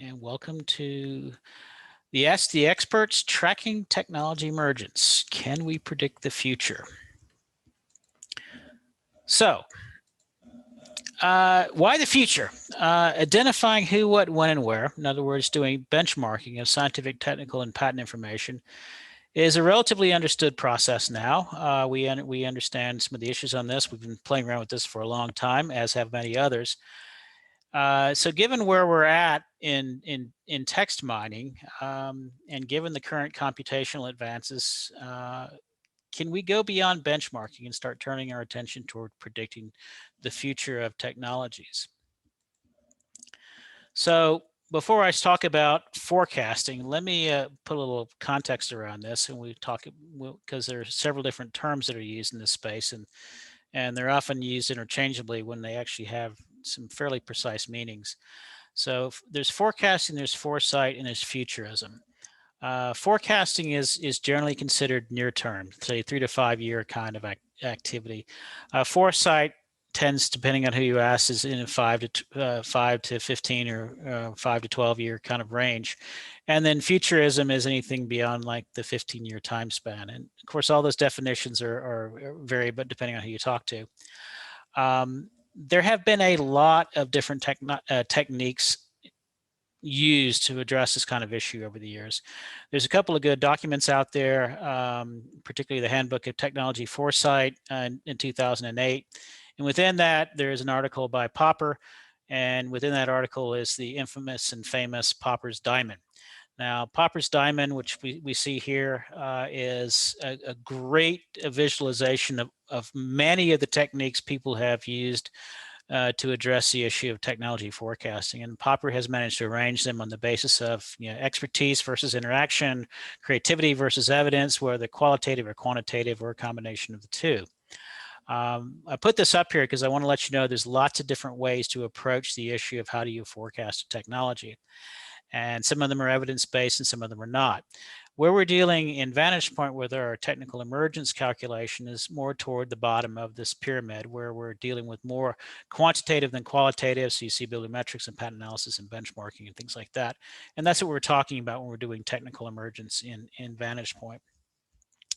and welcome to the Ask the Experts Tracking Technology Emergence. Can we predict the future? So, why the future? Identifying who, what, when, and where, in other words, doing benchmarking of scientific, technical, and patent information, is a relatively understood process now. We understand some of the issues on this. We've been playing around with this for a long time, as have many others. So given where we're at in text mining, and given the current computational advances, can we go beyond benchmarking and start turning our attention toward predicting the future of technologies? So before I talk about forecasting, let me put a little context around this, and we talk because there are several different terms that are used in this space, and they're often used interchangeably when they actually have some fairly precise meanings. So there's forecasting, there's foresight, and there's futurism. Forecasting is generally considered near term, say 3 to 5 year kind of activity. Foresight tends, depending on who you ask, is in a 5 to 15 or 5 to 12 year kind of range. And then futurism is anything beyond like the 15-year time span. And of course, all those definitions are vary, but depending on who you talk to. There have been a lot of different techniques used to address this kind of issue over the years. There's a couple of good documents out there, particularly the Handbook of Technology Foresight in 2008. And within that, there's an article by Popper, and within that article is the infamous and famous Popper's Diamond. Now, Popper's Diamond, which we see here, is a great visualization of many of the techniques people have used to address the issue of technology forecasting. And Popper has managed to arrange them on the basis of expertise versus interaction, creativity versus evidence, whether qualitative or quantitative or a combination of the two. I put this up here because I want to let you know there's lots of different ways to approach the issue of how do you forecast a technology. And some of them are evidence-based and some of them are not. Where we're dealing in VantagePoint with our technical emergence calculation is more toward the bottom of this pyramid, where we're dealing with more quantitative than qualitative. So you see bibliometrics and patent analysis and benchmarking and things like that. And that's what we're talking about when we're doing technical emergence in VantagePoint.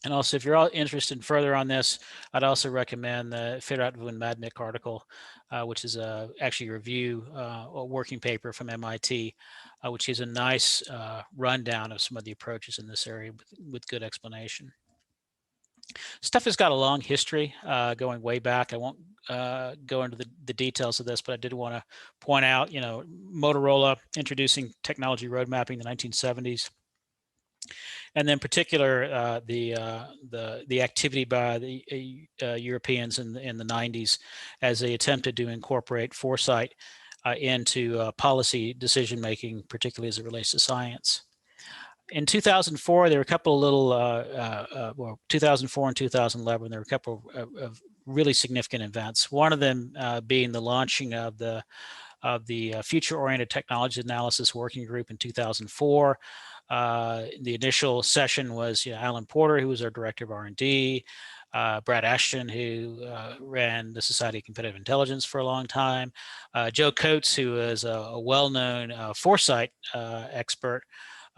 And also, if you're all interested further on this, I'd also recommend the fedoramadnik article, which is actually a review, a working paper from MIT, which is a nice rundown of some of the approaches in this area with good explanation. Stuff has got a long history going way back. I won't go into the details of this, but I did want to point out, Motorola introducing technology road mapping in the 1970s. And then, particular, the activity by the Europeans in the 90s as they attempted to incorporate foresight into policy decision making, particularly as it relates to science. In 2004, there were a couple of little, well, 2004 and 2011, there were a couple of really significant events. One of them being the launching of the Future-Oriented Technology Analysis Working Group in 2004. The initial session was Alan Porter, who was our director of R&D, Brad Ashton, who ran the Society of Competitive Intelligence for a long time, Joe Coates, who is a well-known foresight expert,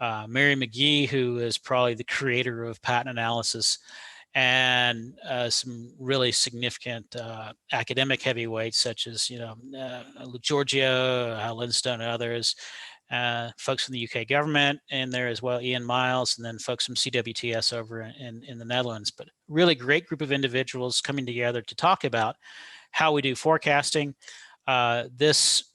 Mary McGee, who is probably the creator of patent analysis, and some really significant academic heavyweights such as Giorgio, Hal Lindstone, and others. Folks from the UK government in there as well, Ian Miles, and then folks from CWTS over in the Netherlands. But really great group of individuals coming together to talk about how we do forecasting. This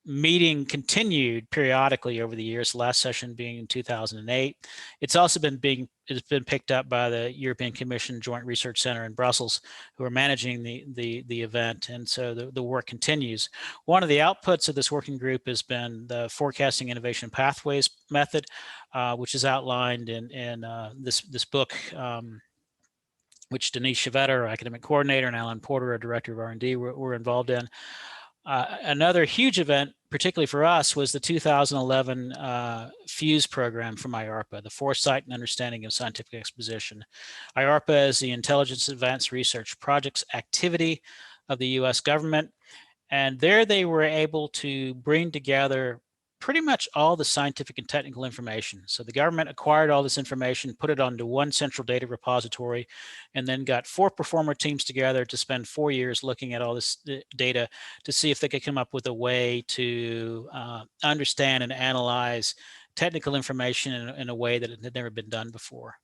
meeting continued periodically over the years, the last session being in 2008. It's also been picked up by the European Commission Joint Research Center in Brussels, who are managing the event, and so the work continues. One of the outputs of this working group has been the Forecasting Innovation Pathways method, which is outlined in this book, which Denise Chevetter, our academic coordinator, and Alan Porter, our director of R&D, were involved in. Another huge event, particularly for us, was the 2011 FUSE program from IARPA, the Foresight and Understanding of Scientific Exposition. IARPA is the Intelligence Advanced Research Projects activity of the US government. And there they were able to bring together pretty much all the scientific and technical information. So the government acquired all this information, put it onto one central data repository, and then got 4 performer teams together to spend 4 years looking at all this data to see if they could come up with a way to understand and analyze technical information in a way that had never been done before.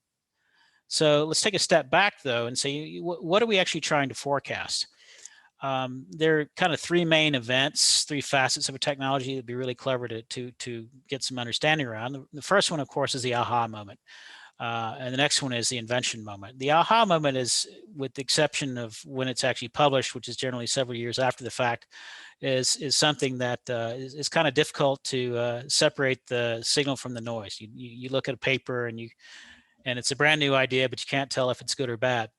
So let's take a step back, though, and say, what are we actually trying to forecast? There are kind of 3 main events, 3 facets of a technology that'd be really clever to get some understanding around. The first one, of course, is the aha moment. And the next one is the invention moment. The aha moment is, with the exception of when it's actually published, which is generally several years after the fact, is something that is kind of difficult to separate the signal from the noise. You look at a paper and it's a brand new idea, but you can't tell if it's good or bad.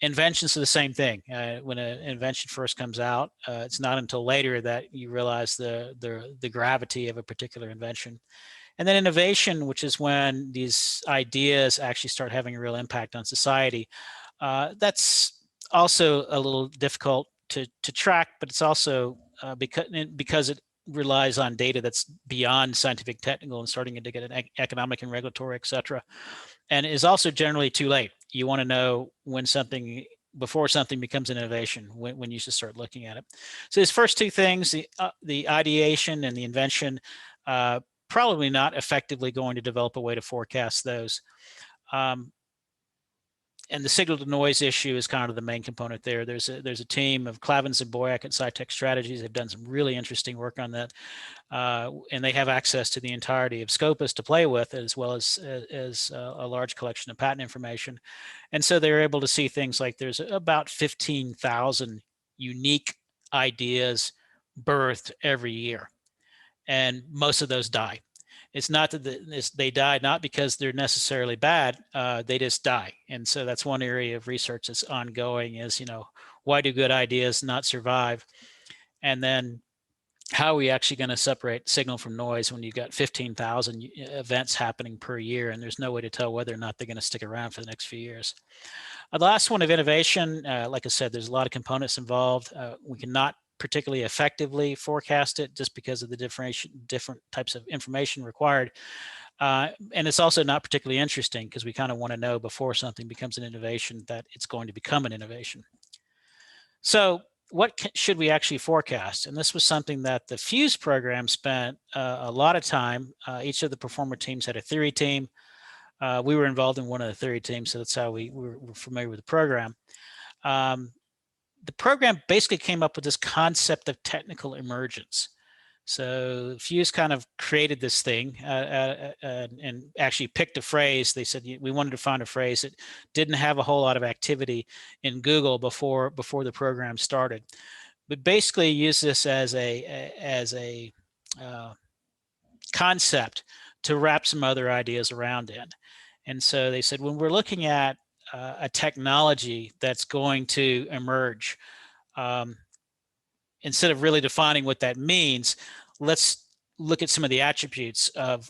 Inventions are the same thing. When an invention first comes out, it's not until later that you realize the gravity of a particular invention. And then innovation, which is when these ideas actually start having a real impact on society. That's also a little difficult to track, but it's also because it relies on data that's beyond scientific, technical, and starting to get an economic and regulatory, et cetera, and is also generally too late. You want to know before something becomes an innovation, when you should start looking at it. So these first 2 things, the ideation and the invention, probably not effectively going to develop a way to forecast those. And the signal to noise issue is kind of the main component there. There's a team of Clavins and Boyack at SciTech Strategies. They've done some really interesting work on that, and they have access to the entirety of Scopus to play with, as well as a large collection of patent information. And so they're able to see things like there's about 15,000 unique ideas birthed every year, and most of those die. It's not that they die not because they're necessarily bad, they just die. And so that's one area of research that's ongoing is, why do good ideas not survive? And then how are we actually going to separate signal from noise when you've got 15,000 events happening per year and there's no way to tell whether or not they're going to stick around for the next few years? The last one of innovation, like I said, there's a lot of components involved. We cannot particularly effectively forecast it just because of the different types of information required. And it's also not particularly interesting because we kind of want to know before something becomes an innovation that it's going to become an innovation. So what should we actually forecast? And this was something that the FUSE program spent a lot of time. Each of the performer teams had a theory team. We were involved in one of the theory teams, so that's how we were familiar with the program. The program basically came up with this concept of technical emergence. So FUSE kind of created this thing and actually picked a phrase. They said we wanted to find a phrase that didn't have a whole lot of activity in Google before the program started, but basically use this as a concept to wrap some other ideas around in. And so they said, when we're looking at a technology that's going to emerge, instead of really defining what that means, let's look at some of the attributes of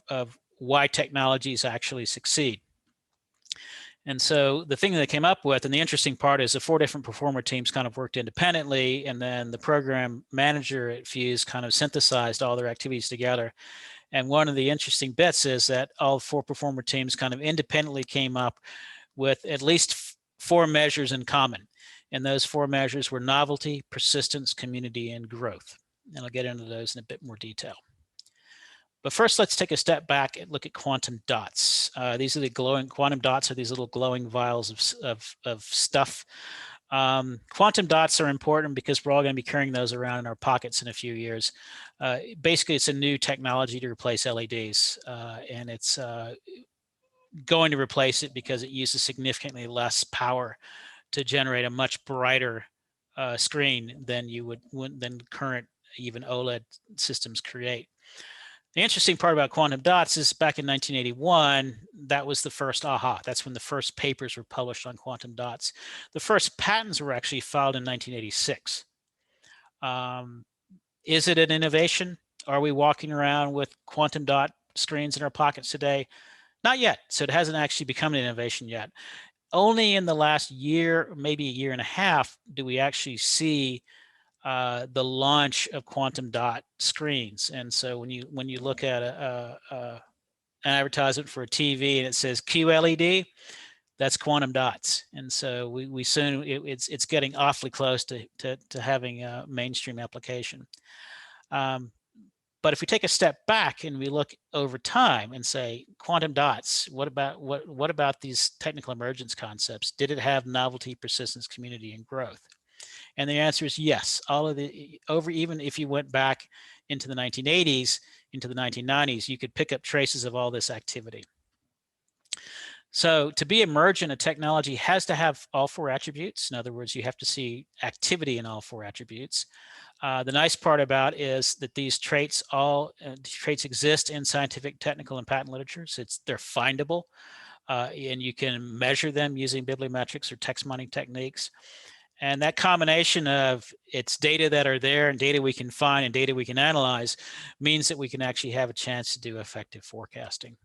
why technologies actually succeed. And so the thing that they came up with, and the interesting part is the 4 different performer teams kind of worked independently, and then the program manager at FUSE kind of synthesized all their activities together. And one of the interesting bits is that all 4 performer teams kind of independently came up with at least 4 measures in common. And those 4 measures were novelty, persistence, community, and growth. And I'll get into those in a bit more detail. But first, let's take a step back and look at quantum dots. These are the glowing quantum dots, are these little glowing vials of stuff. Quantum dots are important because we're all going to be carrying those around in our pockets in a few years. Basically, it's a new technology to replace LEDs, and it's going to replace it because it uses significantly less power to generate a much brighter screen than than current even OLED systems create. The interesting part about quantum dots is back in 1981, that was the first aha. That's when the first papers were published on quantum dots. The first patents were actually filed in 1986. Is it an innovation? Are we walking around with quantum dot screens in our pockets today? Not yet. So it hasn't actually become an innovation yet. Only in the last year, maybe a year and a half, do we actually see the launch of quantum dot screens. And so when you look at an advertisement for a TV and it says QLED, that's quantum dots. And so we soon it's getting awfully close to having a mainstream application. But if we take a step back and we look over time and say quantum dots, what about these technical emergence concepts? Did it have novelty, persistence, community, and growth? And the answer is yes. All of the even if you went back into the 1980s, into the 1990s, you could pick up traces of all this activity. So to be emergent, a technology has to have all four attributes. In other words, you have to see activity in all four attributes. The nice part about is that these traits exist in scientific, technical, and patent literature. So they're findable, and you can measure them using bibliometrics or text mining techniques. And that combination of it's data that are there and data we can find and data we can analyze means that we can actually have a chance to do effective forecasting.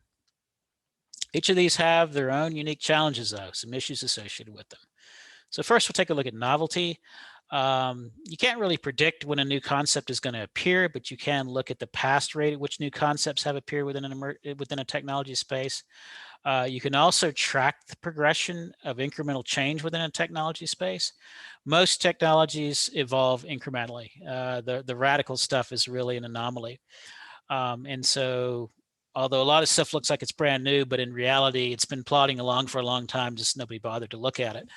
Each of these have their own unique challenges, though, some issues associated with them. So first, we'll take a look at novelty. You can't really predict when a new concept is going to appear, but you can look at the past rate at which new concepts have appeared within a technology space. You can also track the progression of incremental change within a technology space. Most technologies evolve incrementally. The radical stuff is really an anomaly. And so although a lot of stuff looks like it's brand new, but in reality, it's been plodding along for a long time, just nobody bothered to look at it.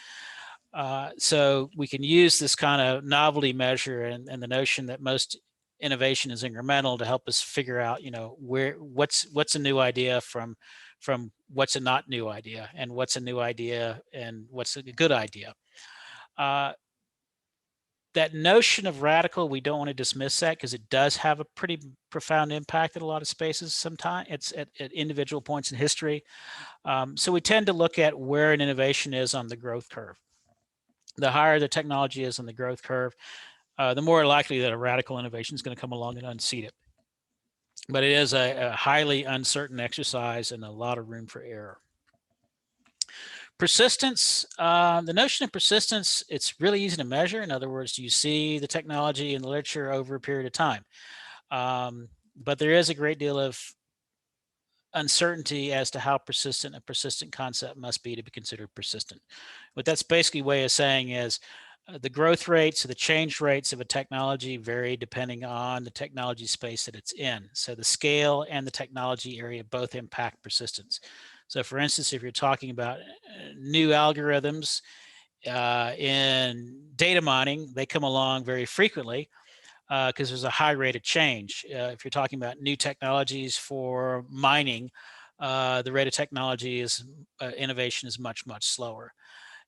So we can use this kind of novelty measure and the notion that most innovation is incremental to help us figure out, what's a new idea from what's a not new idea, and what's a new idea and what's a good idea. That notion of radical, we don't want to dismiss that because it does have a pretty profound impact at a lot of spaces. Sometimes it's at individual points in history. So we tend to look at where an innovation is on the growth curve. The higher the technology is on the growth curve, the more likely that a radical innovation is going to come along and unseat it. But it is a highly uncertain exercise and a lot of room for error. Persistence, the notion of persistence, it's really easy to measure. In other words, you see the technology in the literature over a period of time. But there is a great deal of uncertainty as to how persistent a persistent concept must be to be considered persistent. What that's basically a way of saying is the growth rates or the change rates of a technology vary depending on the technology space that it's in. So the scale and the technology area both impact persistence. So for instance, if you're talking about new algorithms in data mining, they come along very frequently because there's a high rate of change. If you're talking about new technologies for mining, the rate of technology is innovation is much, much slower.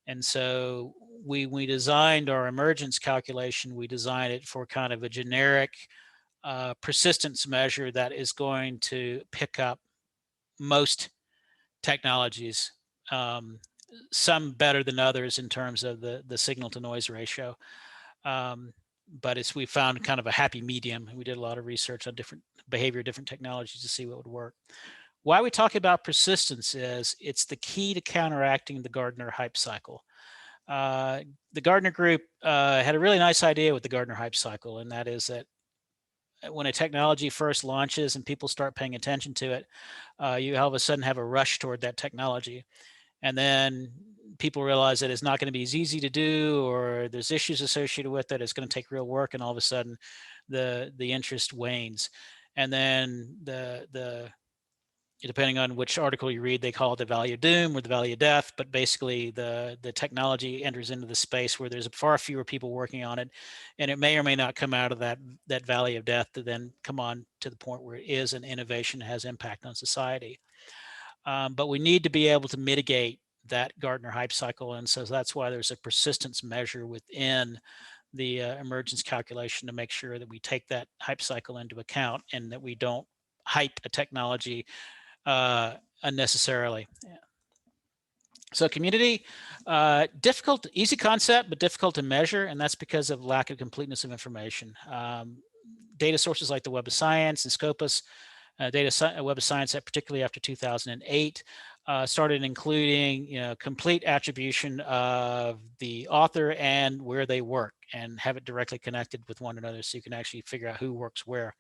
And so we designed our emergence calculation, we designed it for kind of a generic persistence measure that is going to pick up most technologies, some better than others in terms of the signal to noise ratio. But we found kind of a happy medium. We did a lot of research on different behavior, different technologies to see what would work. Why we talk about persistence is it's the key to counteracting the Gartner hype cycle. The Gartner group had a really nice idea with the Gartner hype cycle, and that is that when a technology first launches and people start paying attention to it, you all of a sudden have a rush toward that technology. And then people realize that it's not going to be as easy to do, or there's issues associated with it. It's going to take real work, and all of a sudden the interest wanes. And then depending on which article you read, they call it the valley of doom or the valley of death. But basically the technology enters into the space where there's far fewer people working on it, and it may or may not come out of that valley of death to then come on to the point where it is an innovation that has impact on society. But we need to be able to mitigate that Gartner hype cycle. And so that's why there's a persistence measure within the emergence calculation to make sure that we take that hype cycle into account and that we don't hype a technology unnecessarily. Yeah. So community, difficult, easy concept, but difficult to measure. And that's because of lack of completeness of information. Data sources like the Web of Science and Scopus Web of Science, particularly after 2008, started including complete attribution of the author and where they work, and have it directly connected with one another, so you can actually figure out who works where.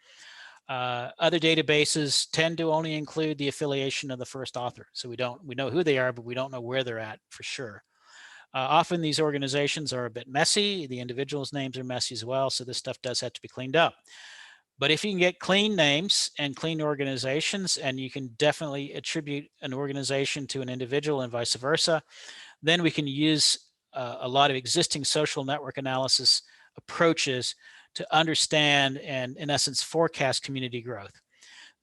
Other databases tend to only include the affiliation of the first author, so we know who they are, but we don't know where they're at for sure. Often these organizations are a bit messy. The individuals' names are messy as well, so this stuff does have to be cleaned up. But if you can get clean names and clean organizations, and you can definitely attribute an organization to an individual and vice versa, then we can use a lot of existing social network analysis approaches to understand and, in essence, forecast community growth.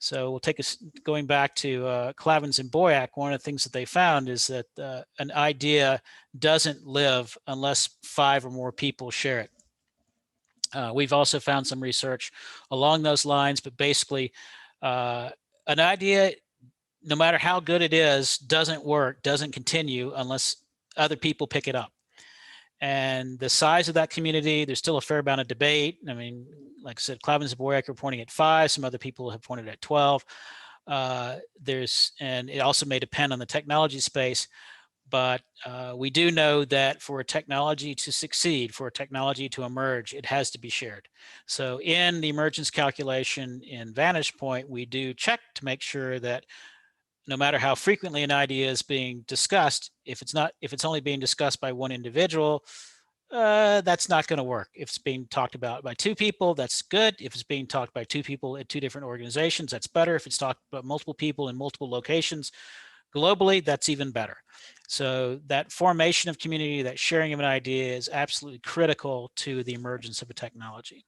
So we'll take us going back to Clavins and Boyack. One of the things that they found is that an idea doesn't live unless 5 or more people share it. We've also found some research along those lines, but basically an idea, no matter how good it is, doesn't work, doesn't continue unless other people pick it up. And the size of that community, there's still a fair amount of debate. I mean, like I said, Clavins and Boyack are pointing at 5. Some other people have pointed at 12. And it also may depend on the technology space. But we do know that for a technology to succeed, for a technology to emerge, it has to be shared. So in the emergence calculation in VantagePoint, we do check to make sure that no matter how frequently an idea is being discussed, if it's only being discussed by one individual, that's not going to work. If it's being talked about by 2 people, that's good. If it's being talked by 2 people at 2 different organizations, that's better. If it's talked about multiple people in multiple locations globally, that's even better. So that formation of community, that sharing of an idea, is absolutely critical to the emergence of a technology.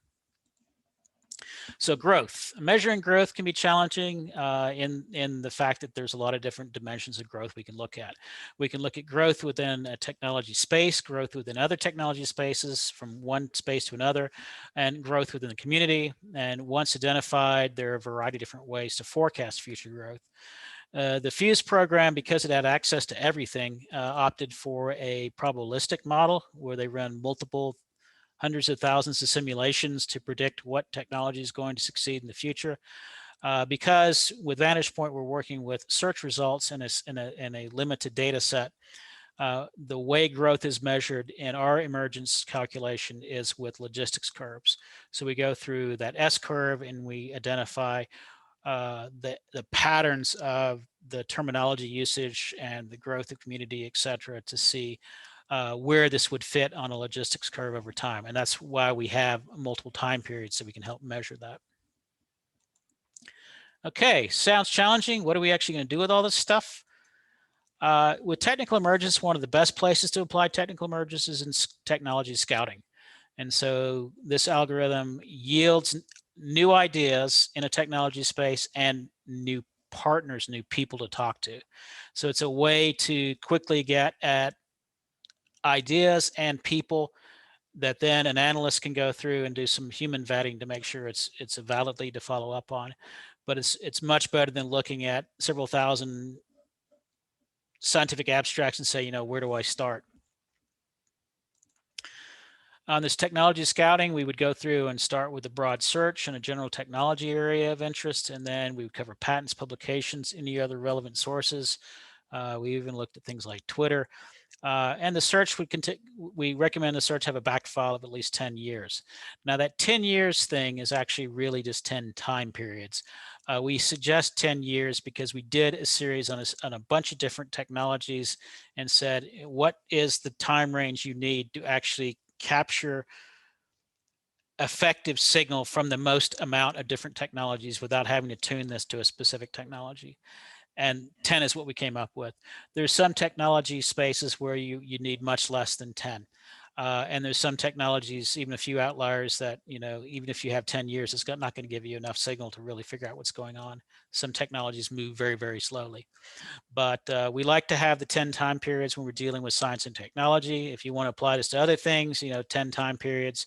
So growth, measuring growth can be challenging in the fact that there's a lot of different dimensions of growth we can look at. We can look at growth within a technology space, growth within other technology spaces from one space to another, and growth within the community. And once identified, there are a variety of different ways to forecast future growth. The FUSE program, because it had access to everything, opted for a probabilistic model where they run multiple hundreds of thousands of simulations to predict what technology is going to succeed in the future. Because with VantagePoint, we're working with search results in a limited data set. The way growth is measured in our emergence calculation is with logistics curves. So we go through that S curve and we identify the patterns of the terminology usage and the growth of community, et cetera, to see where this would fit on a logistics curve over time. And that's why we have multiple time periods, so we can help measure that. Okay, sounds challenging. What are we actually going to do with all this stuff? With technical emergence, one of the best places to apply technical emergence is in technology scouting. And so this algorithm yields new ideas in a technology space and new partners, new people to talk to. So it's a way to quickly get at ideas and people that then an analyst can go through and do some human vetting to make sure it's a valid lead to follow up on. But it's much better than looking at several thousand scientific abstracts and say, where do I start? On this technology scouting, we would go through and start with a broad search in a general technology area of interest, and then we would cover patents, publications, any other relevant sources. We even looked at things like Twitter. And the search we recommend the search have a back file of at least 10 years. Now that 10 years thing is actually really just 10 time periods. We suggest 10 years because we did a series on a bunch of different technologies and said, what is the time range you need to actually capture effective signal from the most amount of different technologies without having to tune this to a specific technology? And 10 is what we came up with. There's some technology spaces where you need much less than 10. And there's some technologies, even a few outliers that, even if you have 10 years, it's not going to give you enough signal to really figure out what's going on. Some technologies move very, very slowly. But we like to have the 10 time periods when we're dealing with science and technology. If you want to apply this to other things, 10 time periods.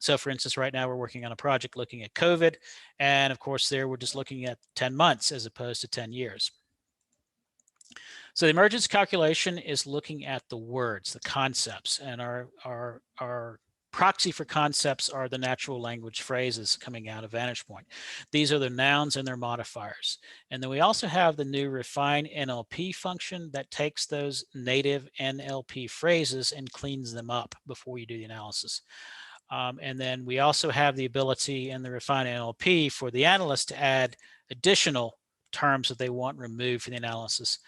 So for instance, right now we're working on a project looking at COVID. And of course, there we're just looking at 10 months as opposed to 10 years. So the emergence calculation is looking at the words, the concepts, and our proxy for concepts are the natural language phrases coming out of VantagePoint. These are the nouns and their modifiers. And then we also have the new refine NLP function that takes those native NLP phrases and cleans them up before you do the analysis. And then we also have the ability in the refine NLP for the analyst to add additional terms that they want removed from the analysis.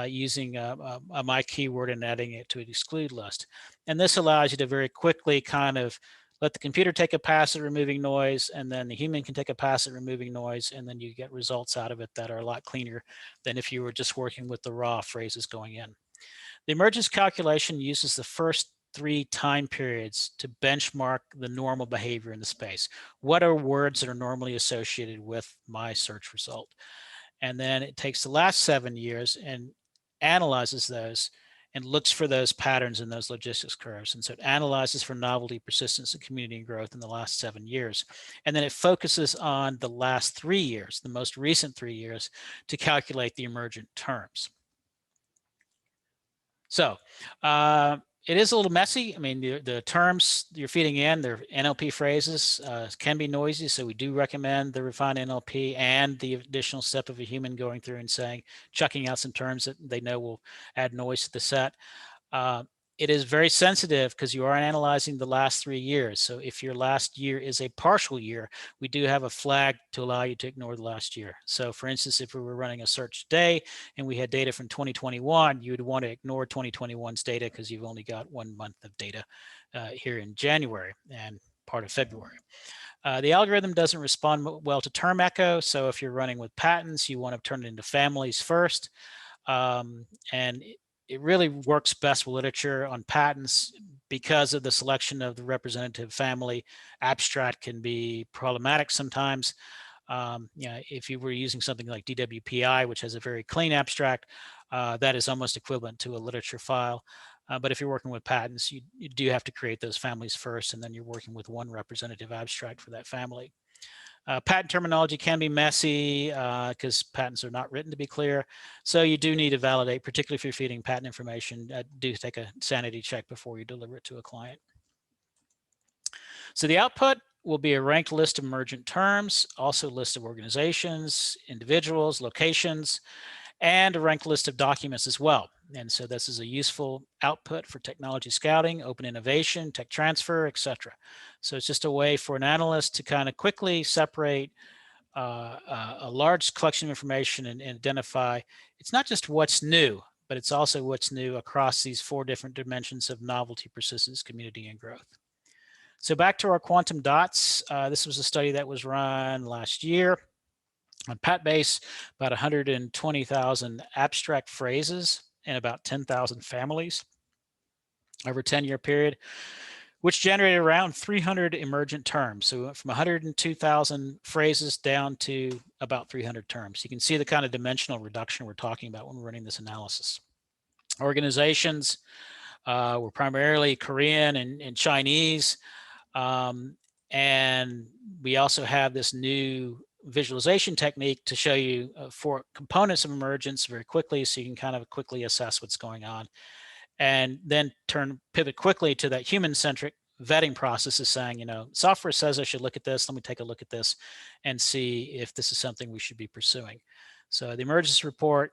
Using a my keyword and adding it to an exclude list. And this allows you to very quickly kind of let the computer take a pass at removing noise, and then the human can take a pass at removing noise, and then you get results out of it that are a lot cleaner than if you were just working with the raw phrases going in. The emergence calculation uses the first 3 time periods to benchmark the normal behavior in the space. What are words that are normally associated with my search result? And then it takes the last 7 years and analyzes those and looks for those patterns in those logistics curves. And so it analyzes for novelty, persistence, and community growth in the last 7 years. And then it focuses on the last 3 years, the most recent 3 years, to calculate the emergent terms. So it is a little messy. I mean, the terms you're feeding in, they're NLP phrases, can be noisy. So we do recommend the refined NLP and the additional step of a human going through and saying, chucking out some terms that they know will add noise to the set. It is very sensitive because you are analyzing the last 3 years. So if your last year is a partial year, we do have a flag to allow you to ignore the last year. So for instance, if we were running a search today and we had data from 2021, you would want to ignore 2021's data because you've only got 1 month of data here in January and part of February. The algorithm doesn't respond well to term echo. So if you're running with patents, you want to turn it into families first. And it really works best with literature. On patents because of the selection of the representative family. Abstract can be problematic sometimes. If you were using something like DWPI, which has a very clean abstract, that is almost equivalent to a literature file. But if you're working with patents, you do have to create those families first, and then you're working with one representative abstract for that family. Patent terminology can be messy because patents are not written to be clear. So you do need to validate, particularly if you're feeding patent information, do take a sanity check before you deliver it to a client. So the output will be a ranked list of emergent terms, also a list of organizations, individuals, locations, and a ranked list of documents as well. And so this is a useful output for technology scouting, open innovation, tech transfer, etc. So it's just a way for an analyst to kind of quickly separate a large collection of information and identify, it's not just what's new, but it's also what's new across these 4 different dimensions of novelty, persistence, community, and growth. So back to our quantum dots. This was a study that was run last year on PatBase, about 120,000 abstract phrases and about 10,000 families over a 10-year period, which generated around 300 emergent terms. So we went from 102,000 phrases down to about 300 terms. You can see the kind of dimensional reduction we're talking about when we're running this analysis. Organizations were primarily Korean and Chinese. And we also have this new visualization technique to show you 4 components of emergence very quickly, so you can kind of quickly assess what's going on, and then pivot quickly to that human-centric vetting process is saying, software says I should look at this. Let me take a look at this and see if this is something we should be pursuing. So the emergence report,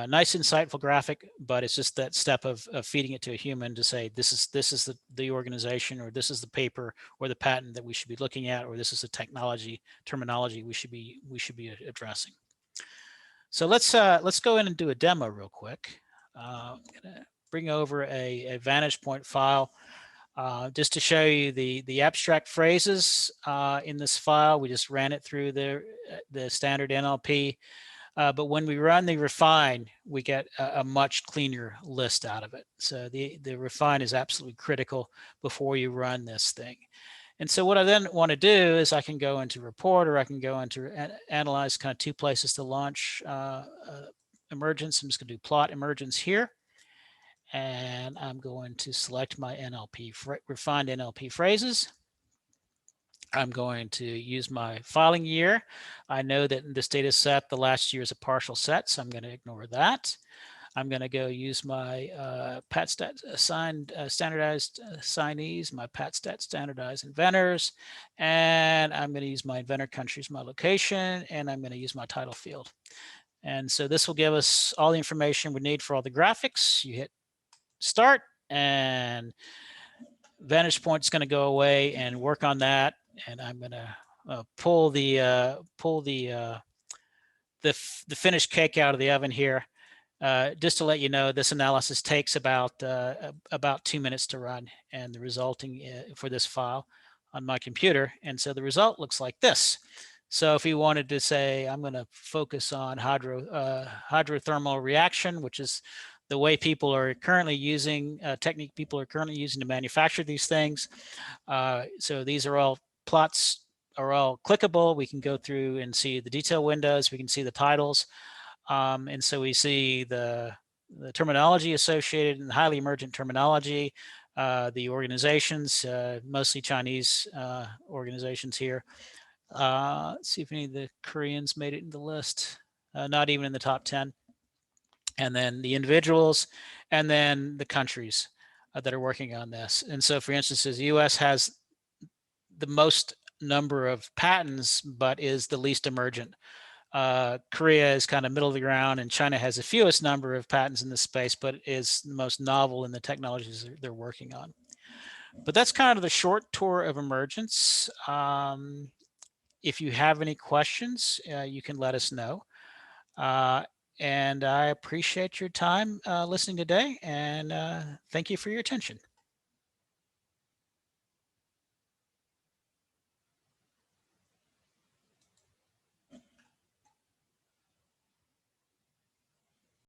nice insightful graphic, but it's just that step of feeding it to a human to say this is the organization, or this is the paper or the patent that we should be looking at, or this is the technology terminology we should be addressing. So let's go in and do a demo real quick. I'm gonna bring over a VantagePoint file just to show you the abstract phrases in this file. We just ran it through the standard NLP. But when we run the refine, we get a much cleaner list out of it. So the refine is absolutely critical before you run this thing. And so what I then want to do is I can go into report, or I can go into analyze, kind of 2 places to launch emergence. I'm just going to do plot emergence here. And I'm going to select my refined NLP phrases. I'm going to use my filing year. I know that in this data set, the last year is a partial set, so I'm going to ignore that. I'm going to go use my PatStat assigned standardized assignees, my PatStat standardized inventors, and I'm going to use my inventor country as my location, and I'm going to use my title field. And so this will give us all the information we need for all the graphics. You hit start, and VantagePoint is going to go away and work on that. And I'm going to pull the finished cake out of the oven here. Just to let you know, this analysis takes about 2 minutes to run, and the resulting for this file on my computer. And so the result looks like this. So if you wanted to say, I'm going to focus on hydrothermal reaction, which is the way people are currently using, technique people are currently using to manufacture these things. So these are all plots are all clickable. We can go through and see the detail windows. We can see the titles. And so we see the terminology associated and highly emergent terminology, the organizations, mostly Chinese organizations here. Let's see if any of the Koreans made it in the list. Not even in the top 10. And then the individuals, and then the countries that are working on this. And so, for instance, the U.S. has the most number of patents, but is the least emergent. Korea is kind of middle of the ground, and China has the fewest number of patents in this space, but is the most novel in the technologies they're working on. But that's kind of the short tour of Emergence. If you have any questions, you can let us know. And I appreciate your time listening today, and thank you for your attention.